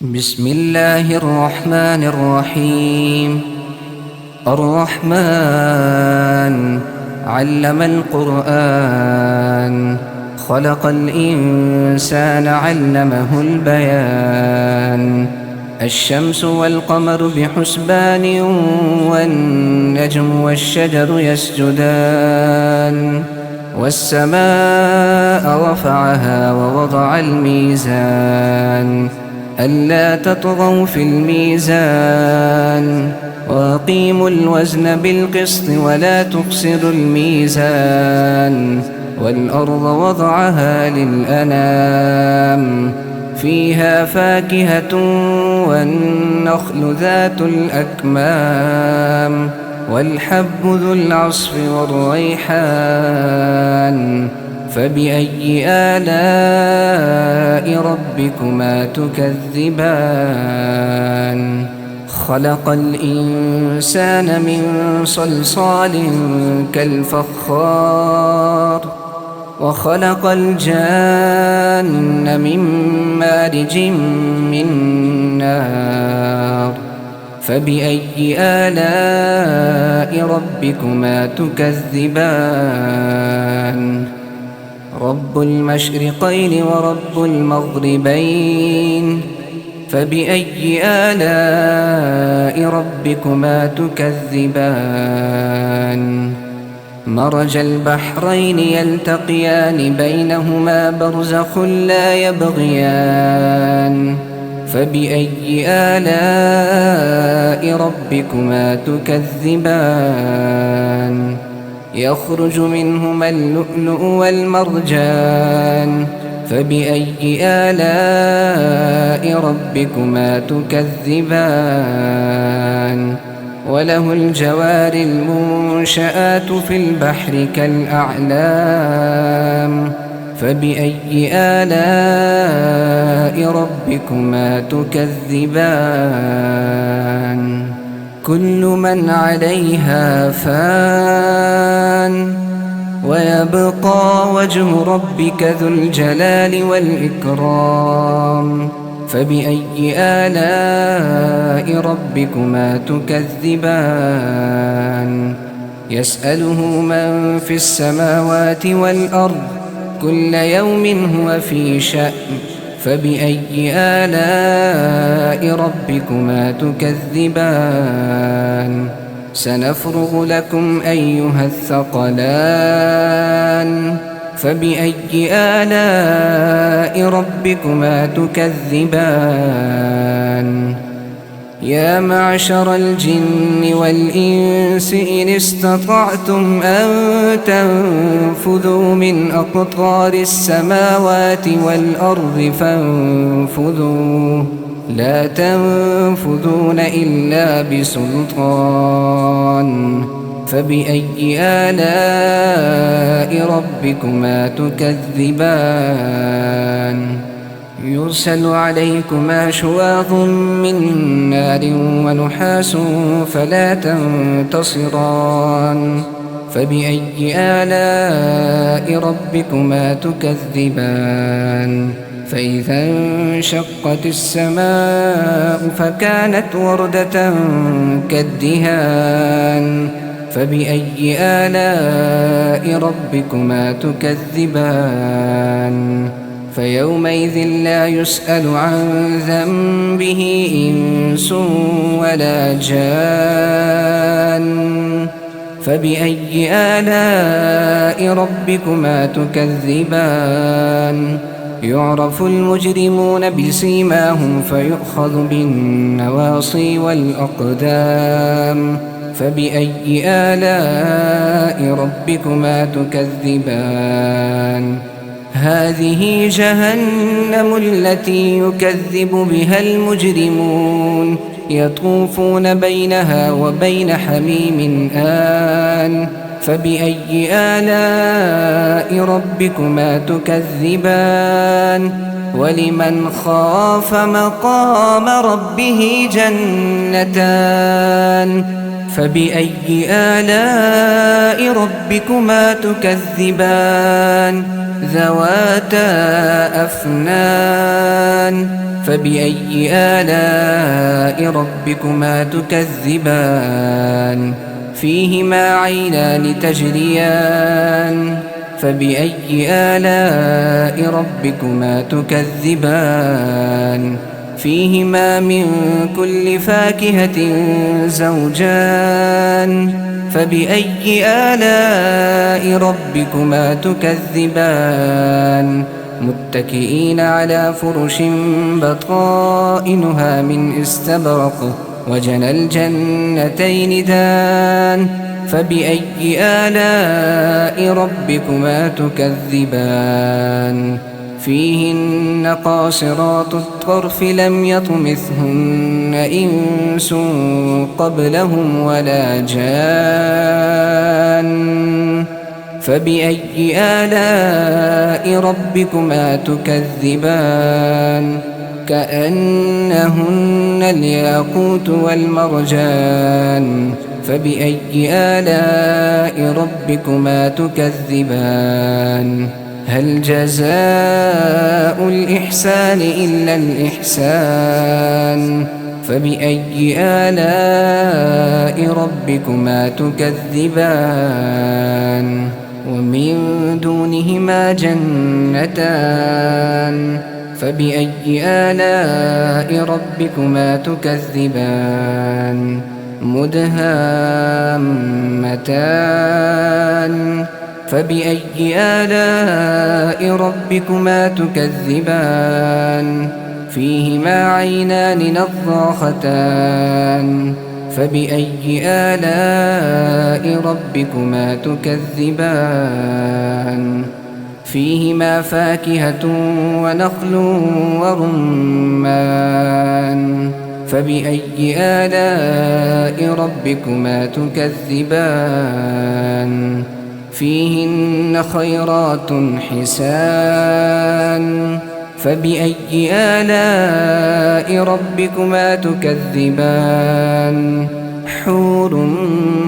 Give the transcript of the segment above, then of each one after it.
بسم الله الرحمن الرحيم. الرحمن علم القرآن، خلق الإنسان علمه البيان. الشمس والقمر بحسبان، والنجم والشجر يسجدان. والسماء رفعها ووضع الميزان، ألا تطغوا في الميزان، وأقيموا الوزن بالقسط ولا تخسروا الميزان. والأرض وضعها للأنام، فيها فاكهة والنخل ذات الأكمام، والحب ذو العصف والريحان. فبأي آلاء ربكما تكذبان؟ خلق الإنسان من صلصال كالفخار، وخلق الجان من مارج من نار. فبأي آلاء ربكما تكذبان؟ رب المشرقين ورب المغربين، فبأي آلاء ربكما تكذبان؟ مرج البحرين يلتقيان، بينهما برزخ لا يبغيان. فبأي آلاء ربكما تكذبان؟ يخرج منهما اللؤلؤ والمرجان. فبأي آلاء ربكما تكذبان؟ وله الجوار المنشآت في البحر كالأعلام. فبأي آلاء ربكما تكذبان؟ كل من عليها فان، ويبقى وجه ربك ذو الجلال والإكرام. فبأي آلاء ربكما تكذبان؟ يسأله من في السماوات والأرض، كل يوم هو في شأن. فبأي آلاء ربكما تكذبان؟ سنفرغ لكم أيها الثقلان. فبأي آلاء ربكما تكذبان؟ يا معشر الجن والإنس إن استطعتم أن تنفذوا من أقطار السماوات والأرض فانفذوا، لا تنفذون إلا بسلطان. فبأي آلاء ربكما تكذبان؟ يرسل عليكما شواظ من نار ونحاس فلا تنتصران. فبأي آلاء ربكما تكذبان؟ فإذا انشقت السماء فكانت وردة كالدهان. فبأي آلاء ربكما تكذبان؟ فيومئذ لا يسأل عن ذنبه إنس ولا جان. فبأي آلاء ربكما تكذبان؟ يعرف المجرمون بسيماهم فيؤخذ بالنواصي والأقدام. فبأي آلاء ربكما تكذبان؟ هذه جهنم التي يكذب بها المجرمون، يطوفون بينها وبين حميم آن. فبأي آلاء ربكما تكذبان؟ ولمن خاف مقام ربه جنتان، فبأي آلاء ربكما تكذبان ذواتا أفنان فبأي آلاء ربكما تكذبان فيهما عينان تجريان فبأي آلاء ربكما تكذبان فيهما من كل فاكهة زوجان فبأي آلاء ربكما تكذبان متكئين على فرش بطائنها من استبرق وجنى الجنتين دان فبأي آلاء ربكما تكذبان فيهن قاصرات الطرف لم يطمثهن إنس قبلهم ولا جان فبأي آلاء ربكما تكذبان كأنهن الياقوت والمرجان فبأي آلاء ربكما تكذبان هل جزاء الإحسان إلا الإحسان فبأي آلاء ربكما تكذبان ومن دونهما جنتان فبأي آلاء ربكما تكذبان مدهامتان فبأي آلاء ربكما تكذبان فيهما عينان نضاختان فبأي آلاء ربكما تكذبان فيهما فاكهة ونخل ورمان فبأي آلاء ربكما تكذبان فيهن خيرات حسان فبأي آلاء ربكما تكذبان حور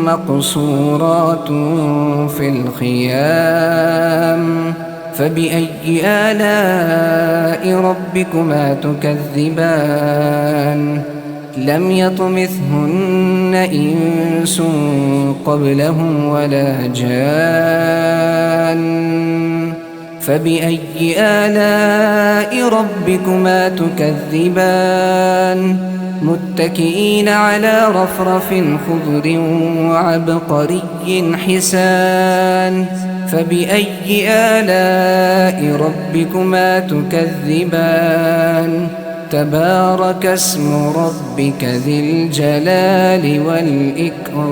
مقصورات في الخيام فبأي آلاء ربكما تكذبان لم يطمثهن إنس قبلهم ولا جان فبأي آلاء ربكما تكذبان متكئين على رفرف خضر وعبقري حسان فبأي آلاء ربكما تكذبان تبارك اسم ربك ذي الجلال والإكرام